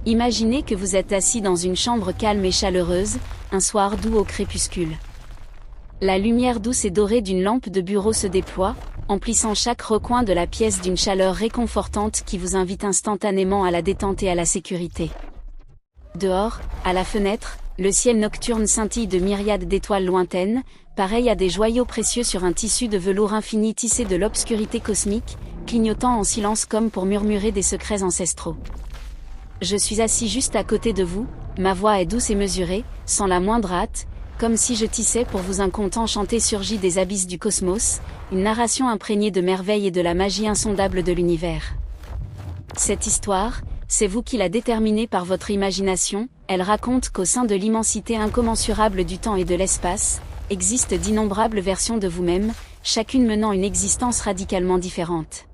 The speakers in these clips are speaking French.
Imaginez que vous êtes assis dans une chambre calme et chaleureuse, un soir doux au crépuscule. La lumière douce et dorée d'une lampe de bureau se déploie, emplissant chaque recoin de la pièce d'une chaleur réconfortante qui vous invite instantanément à la détente et à la sécurité. Dehors, à la fenêtre, le ciel nocturne scintille de myriades d'étoiles lointaines, pareil à des joyaux précieux sur un tissu de velours infini tissé de l'obscurité cosmique, clignotant en silence comme pour murmurer des secrets ancestraux. Je suis assis juste à côté de vous, ma voix est douce et mesurée, sans la moindre hâte, comme si je tissais pour vous un conte enchanté surgi des abysses du cosmos, une narration imprégnée de merveilles et de la magie insondable de l'univers. Cette histoire, c'est vous qui la déterminez par votre imagination, elle raconte qu'au sein de l'immensité incommensurable du temps et de l'espace, existent d'innombrables versions de vous-même, chacune menant une existence radicalement différente.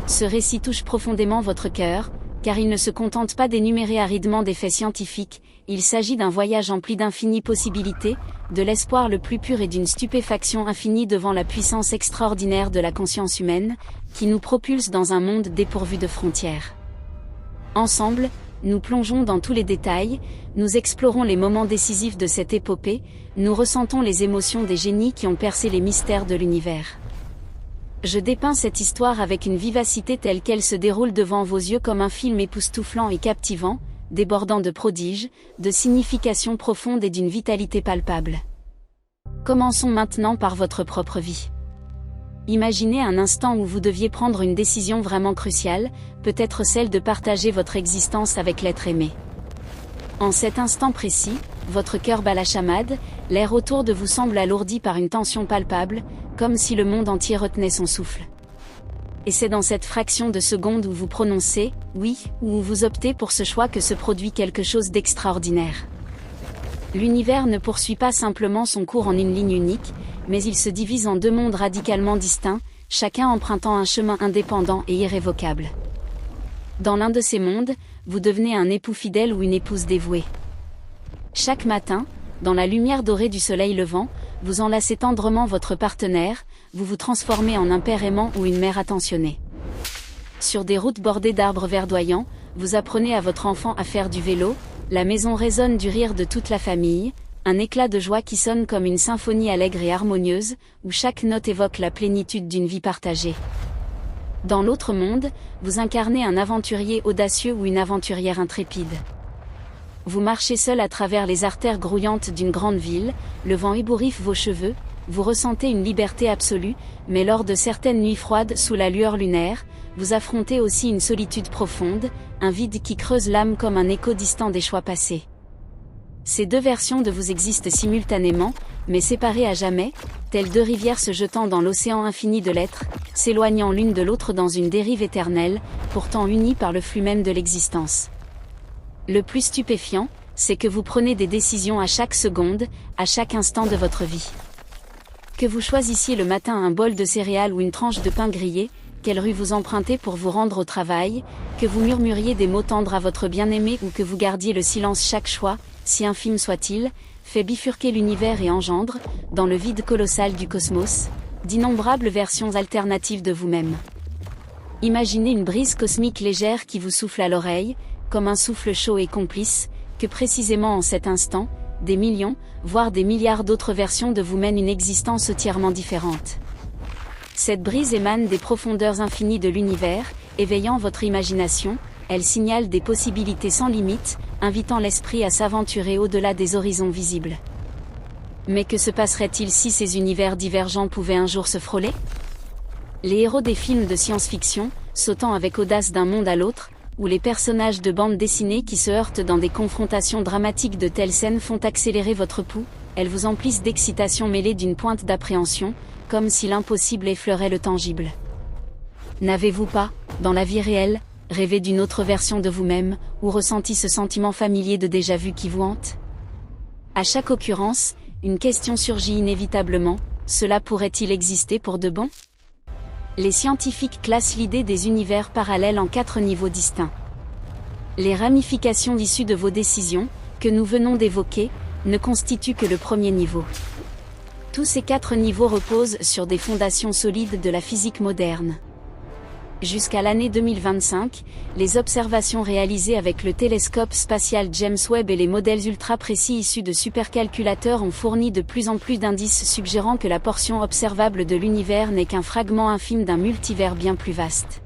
Ce récit touche profondément votre cœur, car il ne se contente pas d'énumérer aridement des faits scientifiques, il s'agit d'un voyage empli d'infinies possibilités, de l'espoir le plus pur et d'une stupéfaction infinie devant la puissance extraordinaire de la conscience humaine, qui nous propulse dans un monde dépourvu de frontières. Ensemble, nous plongeons dans tous les détails, nous explorons les moments décisifs de cette épopée, nous ressentons les émotions des génies qui ont percé les mystères de l'univers. Je dépeins cette histoire avec une vivacité telle qu'elle se déroule devant vos yeux comme un film époustouflant et captivant, débordant de prodiges, de significations profondes et d'une vitalité palpable. Commençons maintenant par votre propre vie. Imaginez un instant où vous deviez prendre une décision vraiment cruciale, peut-être celle de partager votre existence avec l'être aimé. En cet instant précis, votre cœur bat la chamade, l'air autour de vous semble alourdi par une tension palpable, comme si le monde entier retenait son souffle. Et c'est dans cette fraction de seconde où vous prononcez « oui » ou où vous optez pour ce choix que se produit quelque chose d'extraordinaire. L'univers ne poursuit pas simplement son cours en une ligne unique, mais il se divise en deux mondes radicalement distincts, chacun empruntant un chemin indépendant et irrévocable. Dans l'un de ces mondes, vous devenez un époux fidèle ou une épouse dévouée. Chaque matin, dans la lumière dorée du soleil levant, vous enlacez tendrement votre partenaire, vous vous transformez en un père aimant ou une mère attentionnée. Sur des routes bordées d'arbres verdoyants, vous apprenez à votre enfant à faire du vélo, la maison résonne du rire de toute la famille, un éclat de joie qui sonne comme une symphonie allègre et harmonieuse, où chaque note évoque la plénitude d'une vie partagée. Dans l'autre monde, vous incarnez un aventurier audacieux ou une aventurière intrépide. Vous marchez seul à travers les artères grouillantes d'une grande ville, le vent ébouriffe vos cheveux, vous ressentez une liberté absolue, mais lors de certaines nuits froides sous la lueur lunaire, vous affrontez aussi une solitude profonde, un vide qui creuse l'âme comme un écho distant des choix passés. Ces deux versions de vous existent simultanément, mais séparées à jamais, telles deux rivières se jetant dans l'océan infini de l'être, s'éloignant l'une de l'autre dans une dérive éternelle, pourtant unies par le flux même de l'existence. Le plus stupéfiant, c'est que vous prenez des décisions à chaque seconde, à chaque instant de votre vie. Que vous choisissiez le matin un bol de céréales ou une tranche de pain grillé, quelle rue vous empruntez pour vous rendre au travail, que vous murmuriez des mots tendres à votre bien-aimé ou que vous gardiez le silence, chaque choix, si infime soit-il, fait bifurquer l'univers et engendre, dans le vide colossal du cosmos, d'innombrables versions alternatives de vous-même. Imaginez une brise cosmique légère qui vous souffle à l'oreille, comme un souffle chaud et complice, que précisément en cet instant, des millions, voire des milliards d'autres versions de vous mènent une existence entièrement différente. Cette brise émane des profondeurs infinies de l'univers, éveillant votre imagination, elle signale des possibilités sans limite, invitant l'esprit à s'aventurer au-delà des horizons visibles. Mais que se passerait-il si ces univers divergents pouvaient un jour se frôler ? Les héros des films de science-fiction, sautant avec audace d'un monde à l'autre, ou les personnages de bandes dessinées qui se heurtent dans des confrontations dramatiques, de telles scènes font accélérer votre pouls, elles vous emplissent d'excitation mêlée d'une pointe d'appréhension, comme si l'impossible effleurait le tangible. N'avez-vous pas, dans la vie réelle, rêvé d'une autre version de vous-même, ou ressenti ce sentiment familier de déjà-vu qui vous hante ? À chaque occurrence, une question surgit inévitablement, cela pourrait-il exister pour de bon ? Les scientifiques classent l'idée des univers parallèles en 4 niveaux distincts. Les ramifications issues de vos décisions, que nous venons d'évoquer, ne constituent que le premier niveau. Tous ces 4 niveaux reposent sur des fondations solides de la physique moderne. Jusqu'à l'année 2025, les observations réalisées avec le télescope spatial James Webb et les modèles ultra précis issus de supercalculateurs ont fourni de plus en plus d'indices suggérant que la portion observable de l'univers n'est qu'un fragment infime d'un multivers bien plus vaste.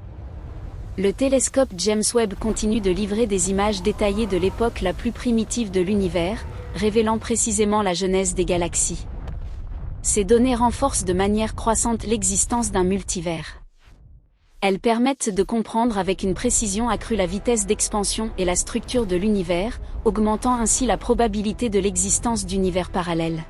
Le télescope James Webb continue de livrer des images détaillées de l'époque la plus primitive de l'univers, révélant précisément la genèse des galaxies. Ces données renforcent de manière croissante l'existence d'un multivers. Elles permettent de comprendre avec une précision accrue la vitesse d'expansion et la structure de l'univers, augmentant ainsi la probabilité de l'existence d'univers parallèles.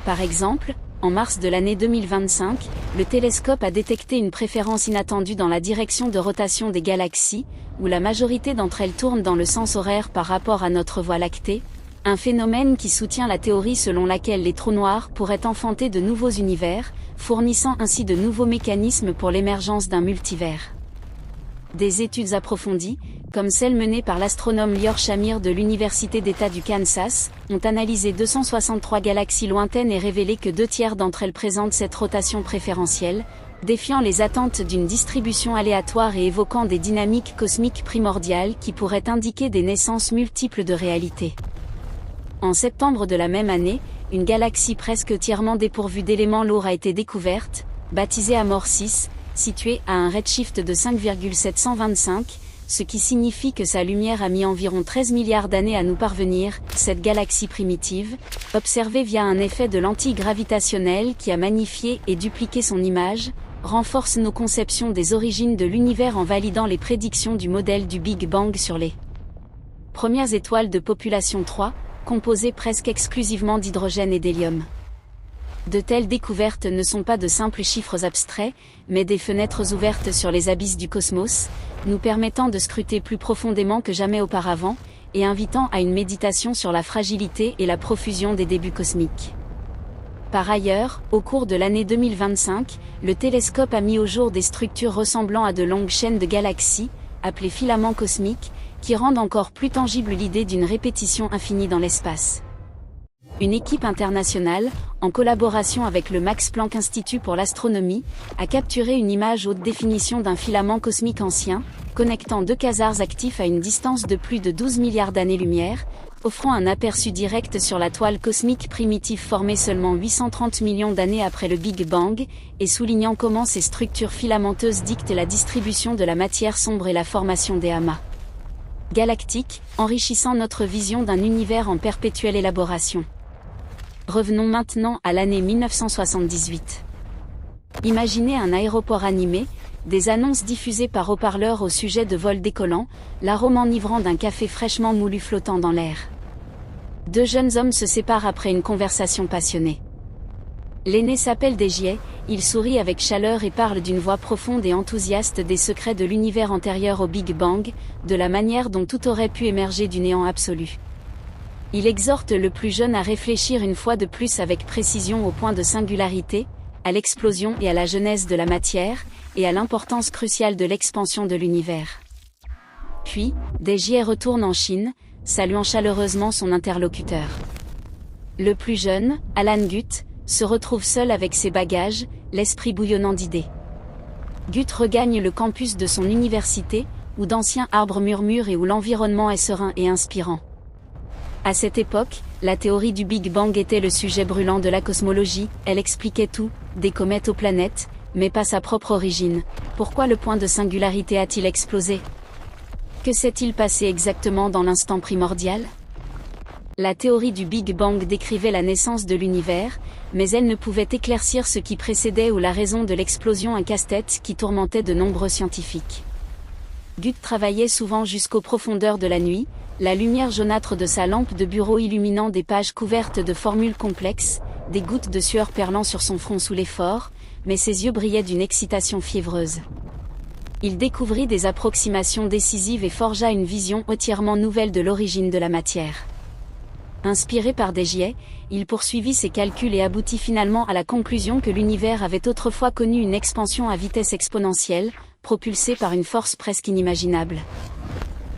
Par exemple, en mars de l'année 2025, le télescope a détecté une préférence inattendue dans la direction de rotation des galaxies, où la majorité d'entre elles tournent dans le sens horaire par rapport à notre Voie lactée, un phénomène qui soutient la théorie selon laquelle les trous noirs pourraient enfanter de nouveaux univers, fournissant ainsi de nouveaux mécanismes pour l'émergence d'un multivers. Des études approfondies, comme celle menée par l'astronome Lior Shamir de l'Université d'État du Kansas, ont analysé 263 galaxies lointaines et révélé que 2/3 d'entre elles présentent cette rotation préférentielle, défiant les attentes d'une distribution aléatoire et évoquant des dynamiques cosmiques primordiales qui pourraient indiquer des naissances multiples de réalités. En septembre de la même année, une galaxie presque entièrement dépourvue d'éléments lourds a été découverte, baptisée Amor 6, située à un redshift de 5,725, ce qui signifie que sa lumière a mis environ 13 milliards d'années à nous parvenir. Cette galaxie primitive, observée via un effet de lentille gravitationnelle qui a magnifié et dupliqué son image, renforce nos conceptions des origines de l'univers en validant les prédictions du modèle du Big Bang sur les premières étoiles de population 3, composées presque exclusivement d'hydrogène et d'hélium. De telles découvertes ne sont pas de simples chiffres abstraits, mais des fenêtres ouvertes sur les abysses du cosmos, nous permettant de scruter plus profondément que jamais auparavant, et invitant à une méditation sur la fragilité et la profusion des débuts cosmiques. Par ailleurs, au cours de l'année 2025, le télescope a mis au jour des structures ressemblant à de longues chaînes de galaxies, appelées filaments cosmiques, qui rendent encore plus tangible l'idée d'une répétition infinie dans l'espace. Une équipe internationale, en collaboration avec le Max Planck Institut pour l'astronomie, a capturé une image haute définition d'un filament cosmique ancien, connectant deux quasars actifs à une distance de plus de 12 milliards d'années-lumière, offrant un aperçu direct sur la toile cosmique primitive formée seulement 830 millions d'années après le Big Bang, et soulignant comment ces structures filamenteuses dictent la distribution de la matière sombre et la formation des amas galactiques, enrichissant notre vision d'un univers en perpétuelle élaboration. Revenons maintenant à l'année 1978. Imaginez un aéroport animé, des annonces diffusées par haut-parleurs au sujet de vols décollants, l'arôme enivrant d'un café fraîchement moulu flottant dans l'air. Deux jeunes hommes se séparent après une conversation passionnée. L'aîné s'appelle Desgiais, il sourit avec chaleur et parle d'une voix profonde et enthousiaste des secrets de l'univers antérieur au Big Bang, de la manière dont tout aurait pu émerger du néant absolu. Il exhorte le plus jeune à réfléchir une fois de plus avec précision au point de singularité, à l'explosion et à la genèse de la matière, et à l'importance cruciale de l'expansion de l'univers. Puis, Desgiais retourne en Chine, saluant chaleureusement son interlocuteur. Le plus jeune, Alan Guth, se retrouve seul avec ses bagages, l'esprit bouillonnant d'idées. Guth regagne le campus de son université, où d'anciens arbres murmurent et où l'environnement est serein et inspirant. À cette époque, la théorie du Big Bang était le sujet brûlant de la cosmologie, elle expliquait tout, des comètes aux planètes, mais pas sa propre origine. Pourquoi le point de singularité a-t-il explosé? Que s'est-il passé exactement dans l'instant primordial? La théorie du Big Bang décrivait la naissance de l'univers, mais elle ne pouvait éclaircir ce qui précédait ou la raison de l'explosion, un casse-tête qui tourmentait de nombreux scientifiques. Guth travaillait souvent jusqu'aux profondeurs de la nuit, la lumière jaunâtre de sa lampe de bureau illuminant des pages couvertes de formules complexes, des gouttes de sueur perlant sur son front sous l'effort, mais ses yeux brillaient d'une excitation fiévreuse. Il découvrit des approximations décisives et forgea une vision entièrement nouvelle de l'origine de la matière. Inspiré par Desgiais, il poursuivit ses calculs et aboutit finalement à la conclusion que l'univers avait autrefois connu une expansion à vitesse exponentielle, propulsée par une force presque inimaginable.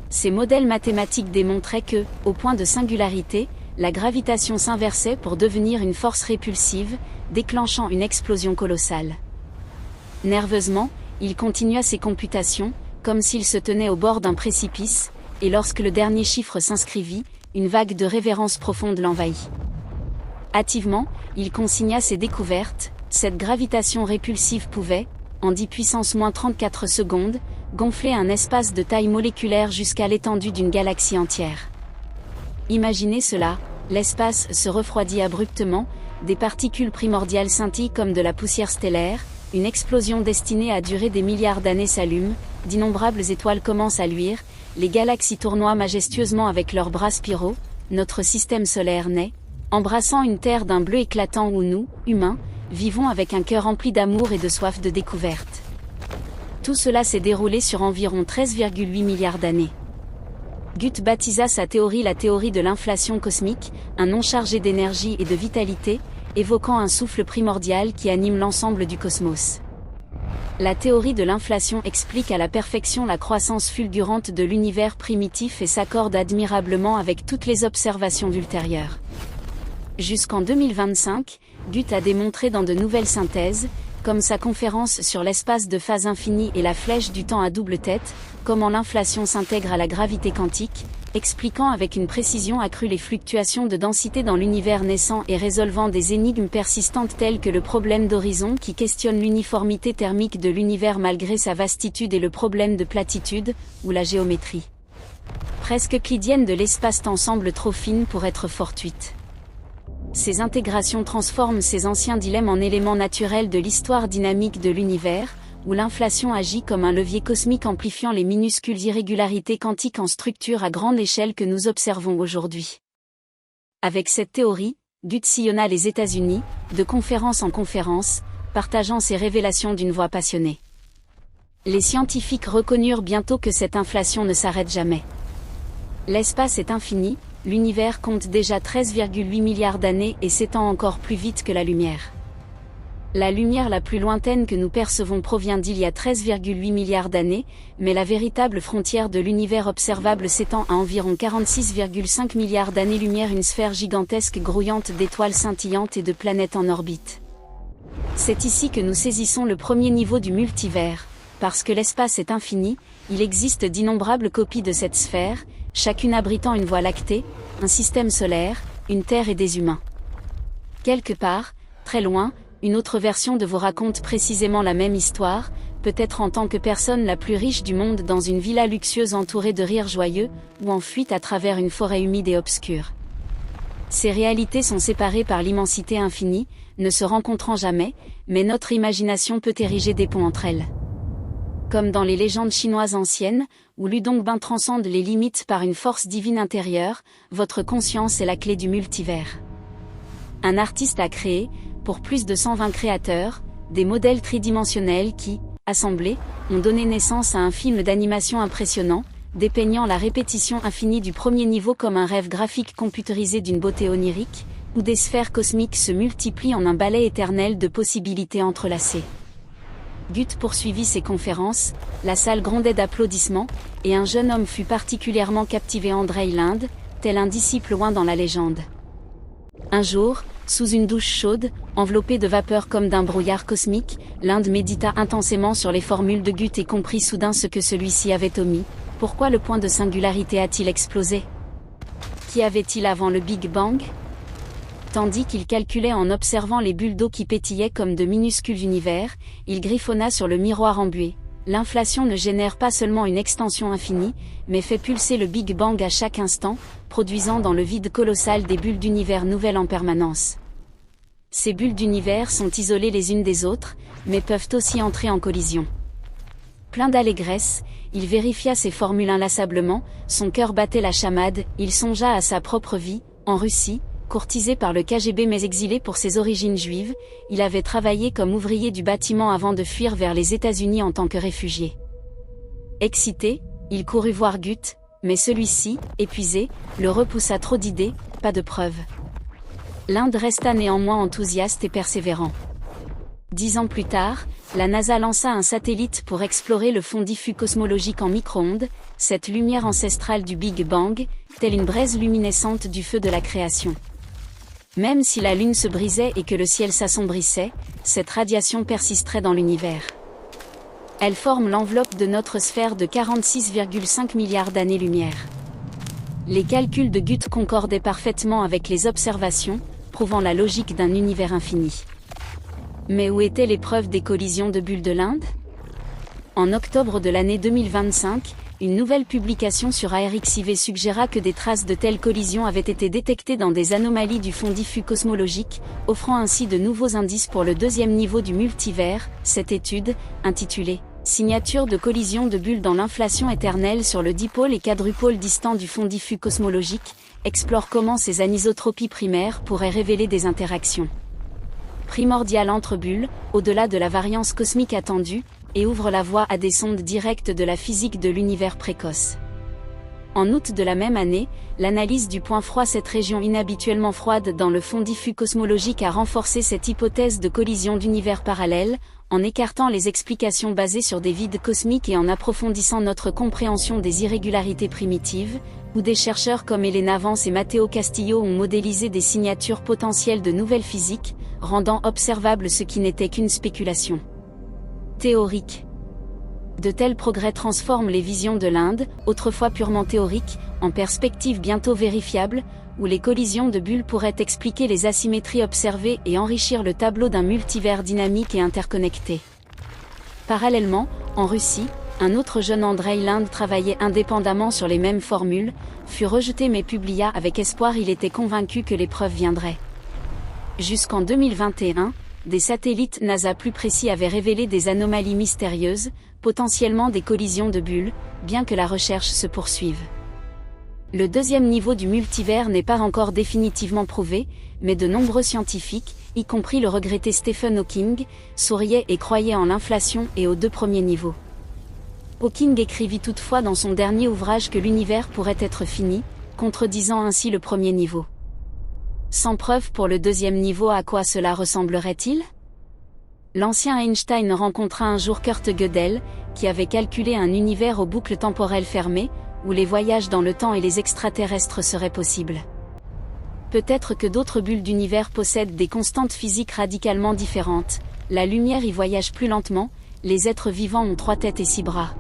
Ces modèles mathématiques démontraient que, au point de singularité, la gravitation s'inversait pour devenir une force répulsive, déclenchant une explosion colossale. Nerveusement, il continua ses computations, comme s'il se tenait au bord d'un précipice, et lorsque le dernier chiffre s'inscrivit, une vague de révérence profonde l'envahit. Hâtivement, il consigna ses découvertes. Cette gravitation répulsive pouvait, en 10 puissance moins 34 secondes, gonfler un espace de taille moléculaire jusqu'à l'étendue d'une galaxie entière. Imaginez cela, l'espace se refroidit abruptement, des particules primordiales scintillent comme de la poussière stellaire, une explosion destinée à durer des milliards d'années s'allume, d'innombrables étoiles commencent à luire, les galaxies tournoient majestueusement avec leurs bras spiraux, notre système solaire naît, embrassant une terre d'un bleu éclatant où nous, humains, vivons avec un cœur rempli d'amour et de soif de découverte. Tout cela s'est déroulé sur environ 13,8 milliards d'années. Guth baptisa sa théorie la théorie de l'inflation cosmique, un nom chargé d'énergie et de vitalité, évoquant un souffle primordial qui anime l'ensemble du cosmos. La théorie de l'inflation explique à la perfection la croissance fulgurante de l'univers primitif et s'accorde admirablement avec toutes les observations ultérieures. Jusqu'en 2025, Guth a démontré dans de nouvelles synthèses, comme sa conférence sur l'espace de phase infinie et la flèche du temps à double tête, comment l'inflation s'intègre à la gravité quantique, expliquant avec une précision accrue les fluctuations de densité dans l'univers naissant et résolvant des énigmes persistantes telles que le problème d'horizon qui questionne l'uniformité thermique de l'univers malgré sa vastitude et le problème de platitude, ou la géométrie presque euclidienne de l'espace-temps semble trop fine pour être fortuite. Ces intégrations transforment ces anciens dilemmes en éléments naturels de l'histoire dynamique de l'univers, où l'inflation agit comme un levier cosmique amplifiant les minuscules irrégularités quantiques en structure à grande échelle que nous observons aujourd'hui. Avec cette théorie, Guth sillonna les États-Unis, de conférence en conférence, partageant ses révélations d'une voix passionnée. Les scientifiques reconnurent bientôt que cette inflation ne s'arrête jamais. L'espace est infini, l'univers compte déjà 13,8 milliards d'années et s'étend encore plus vite que la lumière. La lumière la plus lointaine que nous percevons provient d'il y a 13,8 milliards d'années, mais la véritable frontière de l'univers observable s'étend à environ 46,5 milliards d'années-lumière, une sphère gigantesque grouillante d'étoiles scintillantes et de planètes en orbite. C'est ici que nous saisissons le premier niveau du multivers. Parce que l'espace est infini, il existe d'innombrables copies de cette sphère, chacune abritant une voie lactée, un système solaire, une Terre et des humains. Quelque part, très loin, une autre version de vous raconte précisément la même histoire, peut-être en tant que personne la plus riche du monde dans une villa luxueuse entourée de rires joyeux, ou en fuite à travers une forêt humide et obscure. Ces réalités sont séparées par l'immensité infinie, ne se rencontrant jamais, mais notre imagination peut ériger des ponts entre elles. Comme dans les légendes chinoises anciennes, où Ludongbin transcende les limites par une force divine intérieure, votre conscience est la clé du multivers. Un artiste a créé, pour plus de 120 créateurs, des modèles tridimensionnels qui, assemblés, ont donné naissance à un film d'animation impressionnant, dépeignant la répétition infinie du premier niveau comme un rêve graphique computérisé d'une beauté onirique, où des sphères cosmiques se multiplient en un ballet éternel de possibilités entrelacées. Guth poursuivit ses conférences, la salle grondait d'applaudissements, et un jeune homme fut particulièrement captivé, Andrei Linde, tel un disciple loin dans la légende. Un jour, sous une douche chaude, enveloppée de vapeur comme d'un brouillard cosmique, Linde médita intensément sur les formules de Guth et comprit soudain ce que celui-ci avait omis. Pourquoi le point de singularité a-t-il explosé? Qu'y avait-il avant le Big Bang? Tandis qu'il calculait en observant les bulles d'eau qui pétillaient comme de minuscules univers, il griffonna sur le miroir embué. L'inflation ne génère pas seulement une extension infinie, mais fait pulser le Big Bang à chaque instant, produisant dans le vide colossal des bulles d'univers nouvelles en permanence. Ces bulles d'univers sont isolées les unes des autres, mais peuvent aussi entrer en collision. Plein d'allégresse, il vérifia ses formules inlassablement, son cœur battait la chamade, il songea à sa propre vie, en Russie. Courtisé par le KGB mais exilé pour ses origines juives, il avait travaillé comme ouvrier du bâtiment avant de fuir vers les États-Unis en tant que réfugié. Excité, il courut voir Guth, mais celui-ci, épuisé, le repoussa. Trop d'idées, pas de preuves. Linde resta néanmoins enthousiaste et persévérant. 10 ans plus tard, la NASA lança un satellite pour explorer le fond diffus cosmologique en micro-ondes, cette lumière ancestrale du Big Bang, telle une braise luminescente du feu de la création. Même si la Lune se brisait et que le ciel s'assombrissait, cette radiation persisterait dans l'univers. Elles forment l'enveloppe de notre sphère de 46,5 milliards d'années-lumière. Les calculs de Guth concordaient parfaitement avec les observations, prouvant la logique d'un univers infini. Mais où étaient les preuves des collisions de bulles de l'Inde ? En octobre de l'année 2025, une nouvelle publication sur ARXIV suggéra que des traces de telles collisions avaient été détectées dans des anomalies du fond diffus cosmologique, offrant ainsi de nouveaux indices pour le deuxième niveau du multivers. Cette étude, intitulée « Signature de collision de bulles dans l'inflation éternelle sur le dipôle et quadrupôle distant du fond diffus cosmologique », explore comment ces anisotropies primaires pourraient révéler des interactions primordiales entre bulles, au-delà de la variance cosmique attendue, et ouvre la voie à des sondes directes de la physique de l'univers précoce. En août de la même année, l'analyse du point froid, cette région inhabituellement froide dans le fond diffus cosmologique, a renforcé cette hypothèse de collision d'univers parallèles, en écartant les explications basées sur des vides cosmiques et en approfondissant notre compréhension des irrégularités primitives, où des chercheurs comme Elena Vance et Matteo Castillo ont modélisé des signatures potentielles de nouvelles physiques, rendant observable ce qui n'était qu'une spéculation théorique. De tels progrès transforment les visions de l'Inde, autrefois purement théoriques, en perspectives bientôt vérifiables, où les collisions de bulles pourraient expliquer les asymétries observées et enrichir le tableau d'un multivers dynamique et interconnecté. Parallèlement, en Russie, un autre jeune Andrei Linde travaillait indépendamment sur les mêmes formules, fut rejeté mais publia avec espoir. Il était convaincu que les preuves viendraient. Jusqu'en 2021, des satellites NASA plus précis avaient révélé des anomalies mystérieuses, potentiellement des collisions de bulles, bien que la recherche se poursuive. Le deuxième niveau du multivers n'est pas encore définitivement prouvé, mais de nombreux scientifiques, y compris le regretté Stephen Hawking, souriaient et croyaient en l'inflation et aux deux premiers niveaux. Hawking écrivit toutefois dans son dernier ouvrage que l'univers pourrait être fini, contredisant ainsi le premier niveau. Sans preuve pour le deuxième niveau, à quoi cela ressemblerait-il ? L'ancien Einstein rencontra un jour Kurt Gödel, qui avait calculé un univers aux boucles temporelles fermées, où les voyages dans le temps et les extraterrestres seraient possibles. Peut-être que d'autres bulles d'univers possèdent des constantes physiques radicalement différentes. La lumière y voyage plus lentement, les êtres vivants ont 3 têtes et 6 bras.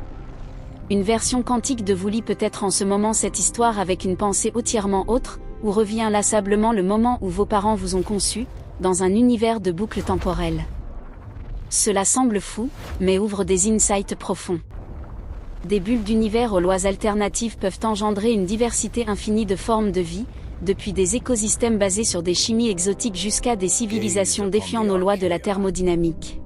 Une version quantique de vous lit peut-être en ce moment cette histoire avec une pensée entièrement autre, où revient inlassablement le moment où vos parents vous ont conçu, dans un univers de boucles temporelles. Cela semble fou, mais ouvre des insights profonds. Des bulles d'univers aux lois alternatives peuvent engendrer une diversité infinie de formes de vie, depuis des écosystèmes basés sur des chimies exotiques jusqu'à des civilisations défiant nos lois de la thermodynamique.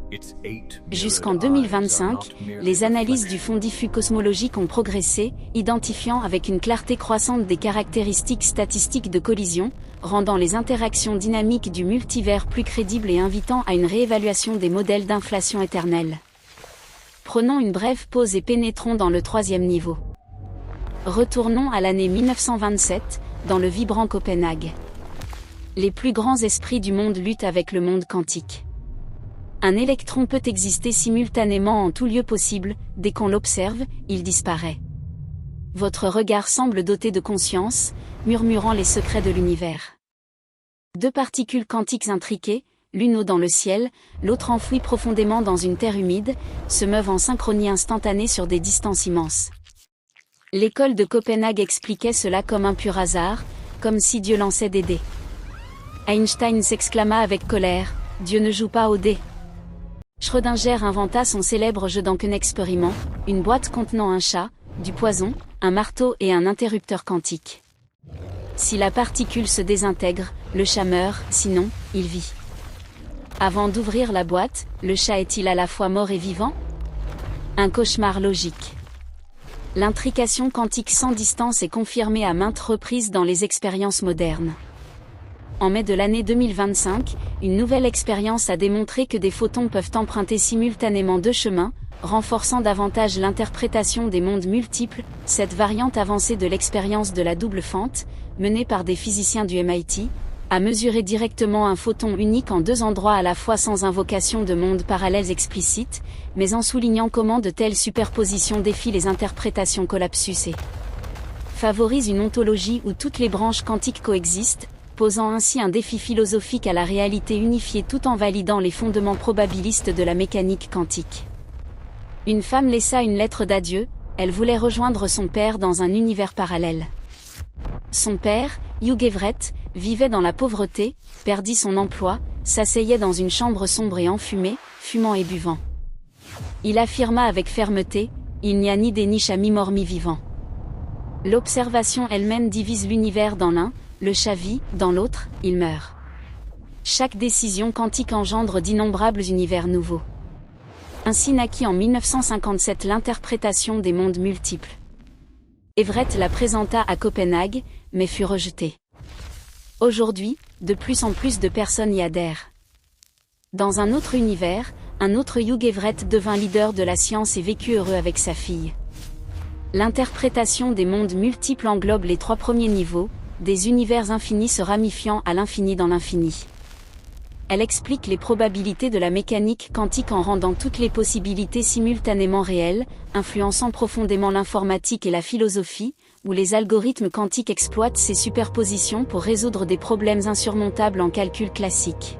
Jusqu'en 2025, les analyses du fond diffus cosmologique ont progressé, identifiant avec une clarté croissante des caractéristiques statistiques de collision, rendant les interactions dynamiques du multivers plus crédibles et invitant à une réévaluation des modèles d'inflation éternelle. Prenons une brève pause et pénétrons dans le troisième niveau. Retournons à l'année 1927, dans le vibrant Copenhague. Les plus grands esprits du monde luttent avec le monde quantique. Un électron peut exister simultanément en tout lieu possible, dès qu'on l'observe, il disparaît. Votre regard semble doté de conscience, murmurant les secrets de l'univers. 2 particules quantiques intriquées, l'une haut dans le ciel, l'autre enfouie profondément dans une terre humide, se meuvent en synchronie instantanée sur des distances immenses. L'école de Copenhague expliquait cela comme un pur hasard, comme si Dieu lançait des dés. Einstein s'exclama avec colère, « Dieu ne joue pas aux dés !» Schrödinger inventa son célèbre jeu d'Anken-expériment, une boîte contenant un chat, du poison, un marteau et un interrupteur quantique. Si la particule se désintègre, le chat meurt, sinon, il vit. Avant d'ouvrir la boîte, le chat est-il à la fois mort et vivant ? Un cauchemar logique. L'intrication quantique sans distance est confirmée à maintes reprises dans les expériences modernes. En mai de l'année 2025, une nouvelle expérience a démontré que des photons peuvent emprunter simultanément 2 chemins, renforçant davantage l'interprétation des mondes multiples. Cette variante avancée de l'expérience de la double fente, menée par des physiciens du MIT, a mesuré directement un photon unique en 2 endroits à la fois sans invocation de mondes parallèles explicites, mais en soulignant comment de telles superpositions défient les interprétations collapsus et favorisent une ontologie où toutes les branches quantiques coexistent, posant ainsi un défi philosophique à la réalité unifiée tout en validant les fondements probabilistes de la mécanique quantique. Une femme laissa une lettre d'adieu, elle voulait rejoindre son père dans un univers parallèle. Son père, Hugh Everett, vivait dans la pauvreté, perdit son emploi, s'asseyait dans une chambre sombre et enfumée, fumant et buvant. Il affirma avec fermeté, « Il n'y a ni des niches à mi-mort mi-vivant ». L'observation elle-même divise l'univers dans l'un, le chat vit, dans l'autre, il meurt. Chaque décision quantique engendre d'innombrables univers nouveaux. Ainsi naquit en 1957 l'interprétation des mondes multiples. Everett la présenta à Copenhague, mais fut rejetée. Aujourd'hui, de plus en plus de personnes y adhèrent. Dans un autre univers, un autre Hugh Everett devint leader de la science et vécut heureux avec sa fille. L'interprétation des mondes multiples englobe les 3 premiers niveaux, des univers infinis se ramifiant à l'infini dans l'infini. Elle explique les probabilités de la mécanique quantique en rendant toutes les possibilités simultanément réelles, influençant profondément l'informatique et la philosophie, où les algorithmes quantiques exploitent ces superpositions pour résoudre des problèmes insurmontables en calcul classique.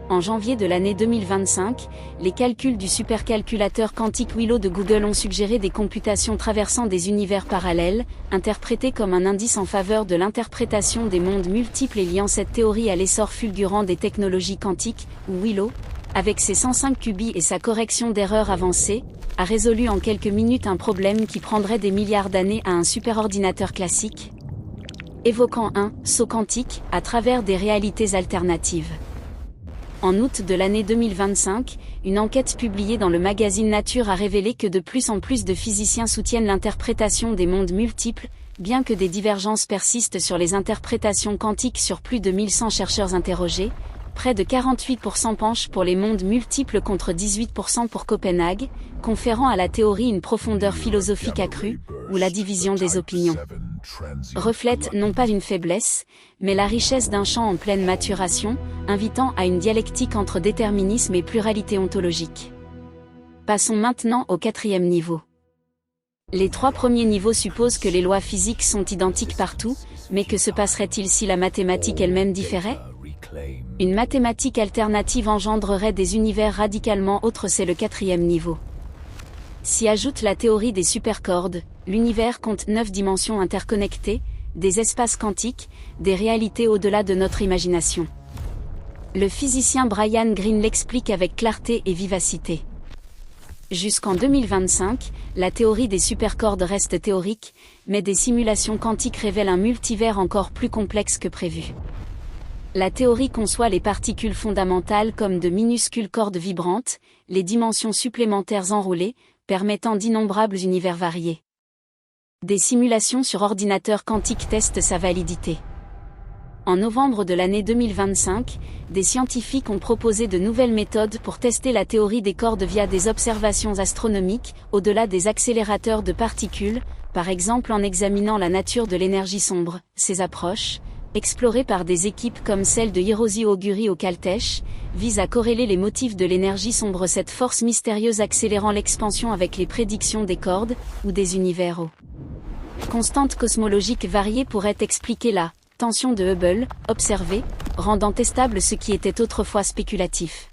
En janvier de l'année 2025, les calculs du supercalculateur quantique Willow de Google ont suggéré des computations traversant des univers parallèles, interprétés comme un indice en faveur de l'interprétation des mondes multiples et liant cette théorie à l'essor fulgurant des technologies quantiques, où Willow, avec ses 105 qubits et sa correction d'erreurs avancée, a résolu en quelques minutes un problème qui prendrait des milliards d'années à un superordinateur classique, évoquant un « saut quantique » à travers des réalités alternatives. En août de l'année 2025, une enquête publiée dans le magazine Nature a révélé que de plus en plus de physiciens soutiennent l'interprétation des mondes multiples, bien que des divergences persistent sur les interprétations quantiques sur plus de 1100 chercheurs interrogés. Près de 48% penchent pour les mondes multiples contre 18% pour Copenhague, conférant à la théorie une profondeur philosophique accrue, où la division des opinions reflète non pas une faiblesse, mais la richesse d'un champ en pleine maturation, invitant à une dialectique entre déterminisme et pluralité ontologique. Passons maintenant au 4e niveau. Les 3 premiers niveaux supposent que les lois physiques sont identiques partout, mais que se passerait-il si la mathématique elle-même différait ? Une mathématique alternative engendrerait des univers radicalement autres, c'est le 4e niveau. S'y ajoute la théorie des supercordes, l'univers compte 9 dimensions interconnectées, des espaces quantiques, des réalités au-delà de notre imagination. Le physicien Brian Greene l'explique avec clarté et vivacité. Jusqu'en 2025, la théorie des supercordes reste théorique, mais des simulations quantiques révèlent un multivers encore plus complexe que prévu. La théorie conçoit les particules fondamentales comme de minuscules cordes vibrantes, les dimensions supplémentaires enroulées, permettant d'innombrables univers variés. Des simulations sur ordinateur quantique testent sa validité. En novembre de l'année 2025, des scientifiques ont proposé de nouvelles méthodes pour tester la théorie des cordes via des observations astronomiques, au-delà des accélérateurs de particules, par exemple en examinant la nature de l'énergie sombre. Ces approches, explorées par des équipes comme celle de Hiroshi Oguri au Caltech, visent à corréler les motifs de l'énergie sombre, cette force mystérieuse accélérant l'expansion avec les prédictions des cordes, ou des univers aux constantes cosmologiques variées pourrait expliquer la tension de Hubble, observée, rendant testable ce qui était autrefois spéculatif.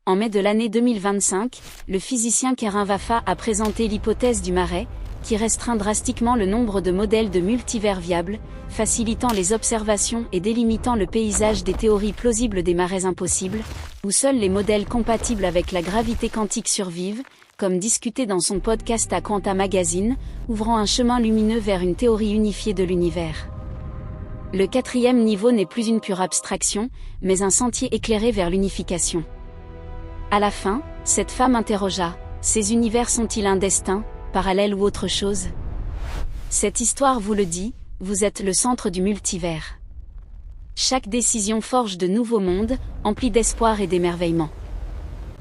En mai de l'année 2025, le physicien Karen Waffa a présenté l'hypothèse du marais, qui restreint drastiquement le nombre de modèles de multivers viables, facilitant les observations et délimitant le paysage des théories plausibles des marais impossibles, où seuls les modèles compatibles avec la gravité quantique survivent, comme discuté dans son podcast à Quanta Magazine, ouvrant un chemin lumineux vers une théorie unifiée de l'univers. Le 4e niveau n'est plus une pure abstraction, mais un sentier éclairé vers l'unification. À la fin, cette femme interrogea, « Ces univers sont-ils un destin, parallèle ou autre chose ? Cette histoire vous le dit, vous êtes le centre du multivers. Chaque décision forge de nouveaux mondes, emplis d'espoir et d'émerveillement.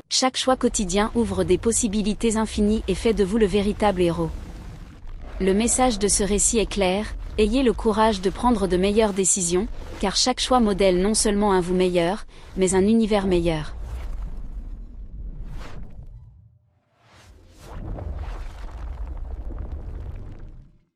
Chaque choix quotidien ouvre des possibilités infinies et fait de vous le véritable héros. Le message de ce récit est clair, ayez le courage de prendre de meilleures décisions, car chaque choix modèle non seulement un vous meilleur, mais un univers meilleur.